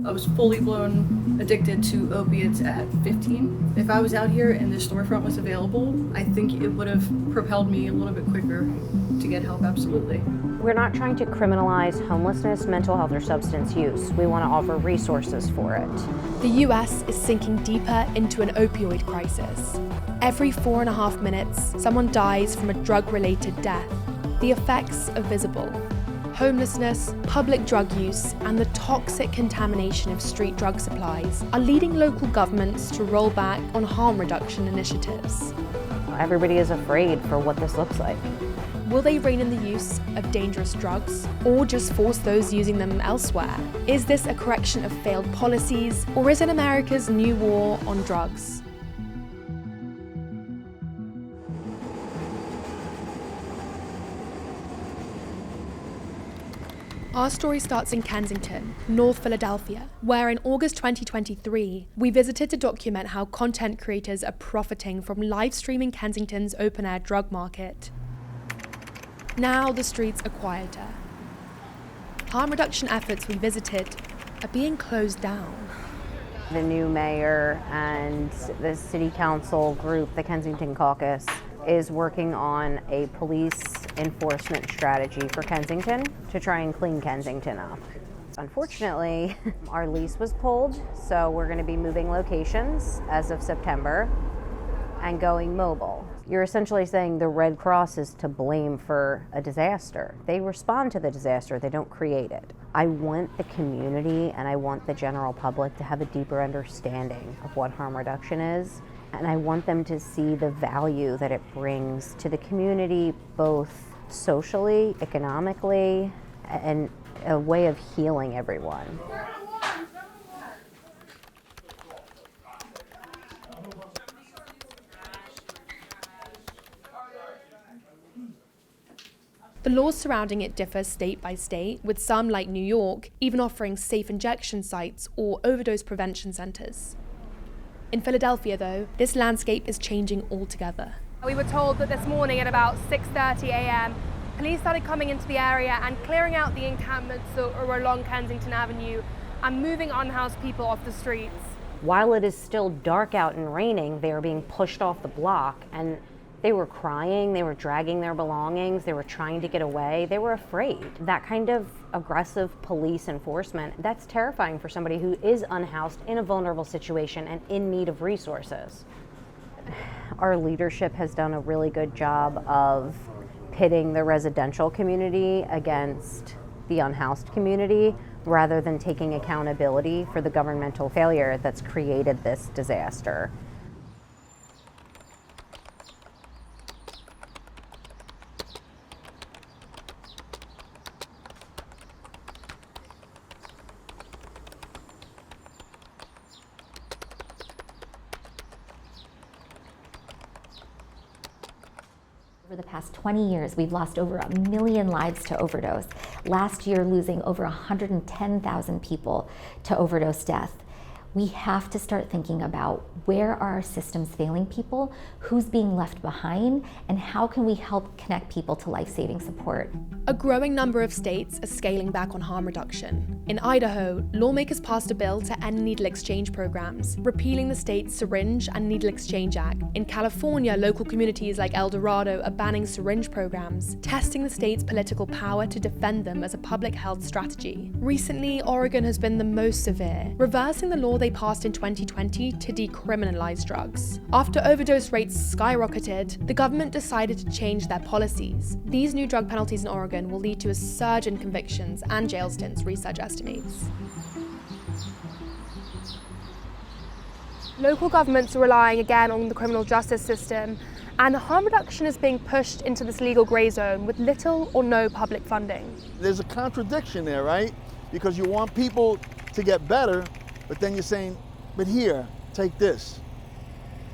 I was fully blown addicted to opiates at 15. If I was out here and this storefront was available, I think it would have propelled me a little bit quicker to get help, absolutely. We're not trying to criminalize homelessness, mental health, or substance use. We want to offer resources for it. The US is sinking deeper into an opioid crisis. Every 4.5 minutes, someone dies from a drug-related death. The effects are visible. Homelessness, public drug use, and the toxic contamination of street drug supplies are leading local governments to roll back on harm reduction initiatives. Everybody is afraid for what this looks like. Will they rein in the use of dangerous drugs, or just force those using them elsewhere? Is this a correction of failed policies, or is it America's new war on drugs? Our story starts in Kensington, North Philadelphia, where in August 2023, we visited to document how content creators are profiting from live streaming Kensington's open-air drug market. Now the streets are quieter. Harm reduction efforts we visited are being closed down. The new mayor and the city council group, the Kensington Caucus, is working on a police enforcement strategy for Kensington to try and clean Kensington up. Unfortunately, our lease was pulled, so we're going to be moving locations as of September and going mobile. You're essentially saying the Red Cross is to blame for a disaster. They respond to the disaster, they don't create it. I want the community and I want the general public to have a deeper understanding of what harm reduction is. And I want them to see the value that it brings to the community, both socially, economically, and a way of healing everyone. The laws surrounding it differ state by state, with some, like New York, even offering safe injection sites or overdose prevention centres. In Philadelphia, though, this landscape is changing altogether. We were told that this morning at about 6:30 a.m., police started coming into the area and clearing out the encampments that are along Kensington Avenue and moving unhoused people off the streets. While it is still dark out and raining, they are being pushed off the block, and they were crying, they were dragging their belongings, they were trying to get away, they were afraid. That kind of aggressive police enforcement, that's terrifying for somebody who is unhoused in a vulnerable situation and in need of resources. Our leadership has done a really good job of pitting the residential community against the unhoused community rather than taking accountability for the governmental failure that's created this disaster. Over the past 20 years, we've lost over 1 million lives to overdose. Last year, losing over 110,000 people to overdose death. We have to start thinking about where are our systems failing people, who's being left behind, and how can we help connect people to life-saving support. A growing number of states are scaling back on harm reduction. In Idaho, lawmakers passed a bill to end needle exchange programs, repealing the state's Syringe and Needle Exchange Act. In California, local communities like El Dorado are banning syringe programs, testing the state's political power to defend them as a public health strategy. Recently, Oregon has been the most severe, reversing the law they passed in 2020 to decriminalize drugs. After overdose rates skyrocketed, the government decided to change their policies. These new drug penalties in Oregon will lead to a surge in convictions and jail stints, research estimates. Local governments are relying again on the criminal justice system, and harm reduction is being pushed into this legal grey zone with little or no public funding. There's a contradiction there, right? Because you want people to get better, but then you're saying, but here, take this.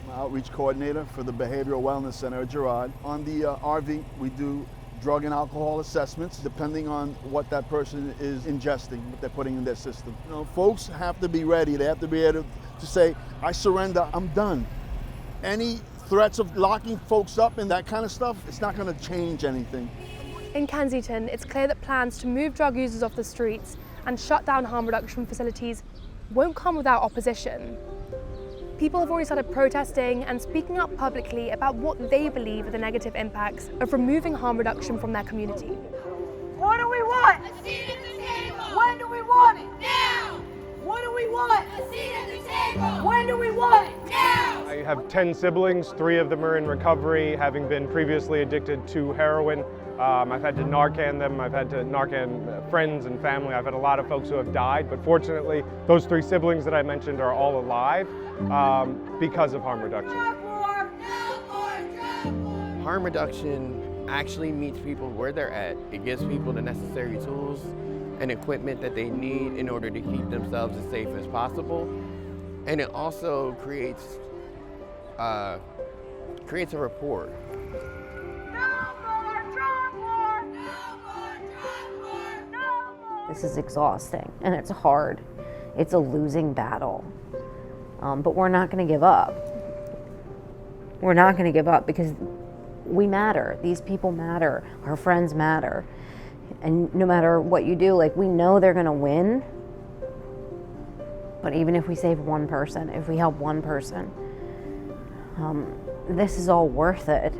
I'm an outreach coordinator for the Behavioral Wellness Center at Girard. On the RV, we do drug and alcohol assessments depending on what that person is ingesting, what they're putting in their system. You know, folks have to be ready. They have to be able to say, I surrender, I'm done. Any threats of locking folks up and that kind of stuff, it's not going to change anything. In Kensington, it's clear that plans to move drug users off the streets and shut down harm reduction facilities won't come without opposition. People have already started protesting and speaking up publicly about what they believe are the negative impacts of removing harm reduction from their community. What do we want? A seat at the table. When do we want it? Now. What do we want? A seat at the table. When do we want it? Now. I have 10 siblings, 3 of them are in recovery, having been previously addicted to heroin. I've had to Narcan them, I've had to Narcan friends and family. I've had a lot of folks who have died, but fortunately, those 3 siblings that I mentioned are all alive because of harm reduction. Harm reduction actually meets people where they're at. It gives people the necessary tools and equipment that they need in order to keep themselves as safe as possible. And it also creates a rapport. This is exhausting and it's hard. It's a losing battle. But we're not going to give up. We're not going to give up because we matter. These people matter. Our friends matter. And no matter what you do, like, we know they're going to win. But even if we save one person, if we help one person, this is all worth it.